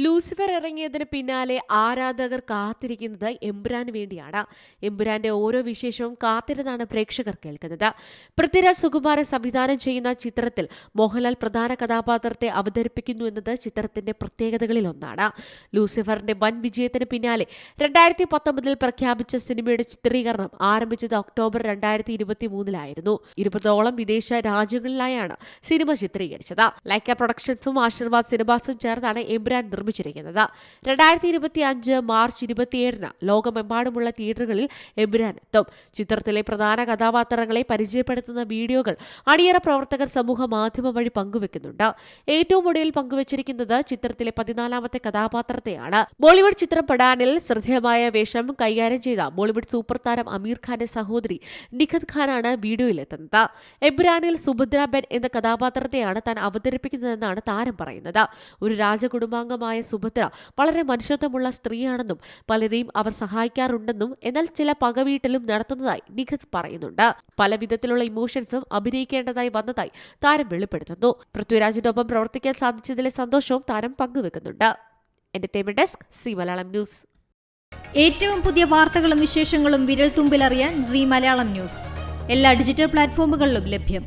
Lucifer ഇറങ്ങിയതിന് പിന്നാലെ ആരാധകർ കാത്തിരിക്കുന്നത് എമ്പുരാന് വേണ്ടിയാണ്. എമ്പുരാന്റെ ഓരോ വിശേഷവും കാത്തിരുന്നാണ് പ്രേക്ഷകർ കേൾക്കുന്നത്. പൃഥ്വിരാജ് സുകുമാരൻ സംവിധാനം ചെയ്യുന്ന ചിത്രത്തിൽ മോഹൻലാൽ പ്രധാന കഥാപാത്രത്തെ അവതരിപ്പിക്കുന്നു എന്നത് ചിത്രത്തിന്റെ പ്രത്യേകതകളിലൊന്നാണ്. ലൂസിഫറിന്റെ വൻ വിജയത്തിന് പിന്നാലെ 2019 പ്രഖ്യാപിച്ച സിനിമയുടെ ചിത്രീകരണം ആരംഭിച്ചത് ഒക്ടോബർ 2023 20ഓളം വിദേശ രാജ്യങ്ങളിലായാണ് സിനിമ ചിത്രീകരിച്ചത്. ലൈക്ക പ്രൊഡക്ഷൻസും ആശീർവാദ് സിനിമാസും ചേർന്നാണ് എമ്പുരാൻ നിർമ്മിച്ചിരിക്കുന്നത്. 2025 മാർച്ച് 27 ലോകമെമ്പാടുമുള്ള തിയേറ്ററുകളിൽ എമ്പുരാൻ എത്തും. ചിത്രത്തിലെ പ്രധാന കഥാപാത്രങ്ങളെ പരിചയപ്പെടുത്തുന്ന വീഡിയോകൾ അണിയറ പ്രവർത്തകർ സമൂഹ മാധ്യമം വഴി പങ്കുവെക്കുന്നുണ്ട്. ഏറ്റവും ഒടുവിൽ പങ്കുവച്ചിരിക്കുന്നത് ചിത്രത്തിലെ 14ാമത്തെ കഥാപാത്രത്തെയാണ്. ബോളിവുഡ് ചിത്രം പഠാനിൽ ശ്രദ്ധേയമായ വേഷം കൈകാര്യം ചെയ്ത ബോളിവുഡ് സൂപ്പർ താരം അമീർ ഖാന്റെ സഹോദരി നിഖത് ഖാനാണ് വീഡിയോയിലെത്തുന്നത്. എമ്പുരാനിൽ സുഭദ്ര ബെൻ എന്ന കഥാപാത്രത്തെയാണ് താൻ അവതരിപ്പിക്കുന്നതെന്നാണ് താരം പറയുന്നത്. ഒരു രാജകുടുംബാംഗമായ സുഭദ്ര വളരെ മനുഷ്യത്വമുള്ള സ്ത്രീയാണെന്നും പലരെയും അവർ സഹായിക്കാറുണ്ടെന്നും എന്നാൽ ചില പകവീട്ടലും നടത്തുന്നതായി നിഖത് പറയുന്നുണ്ട്. പല വിധത്തിലുള്ള ഇമോഷൻസും അഭിനയിക്കേണ്ടതായി വന്നതായി താരം വെളിപ്പെടുത്തുന്നു. പൃഥ്വിരാജിനൊപ്പം പ്രവർത്തിക്കാൻ സാധിച്ചതിലെ സന്തോഷവും താരം പങ്കുവെക്കുന്നുണ്ട്. Entertainment desk Zee Malayalam news. ഏറ്റവും പുതിയ വാർത്തകളും വിശേഷങ്ങളും വിരൽ തുമ്പിലറിയാൻ സി മലയാളം ന്യൂസ് എല്ലാ ഡിജിറ്റൽ പ്ലാറ്റ്ഫോമുകളിലും ലഭ്യം.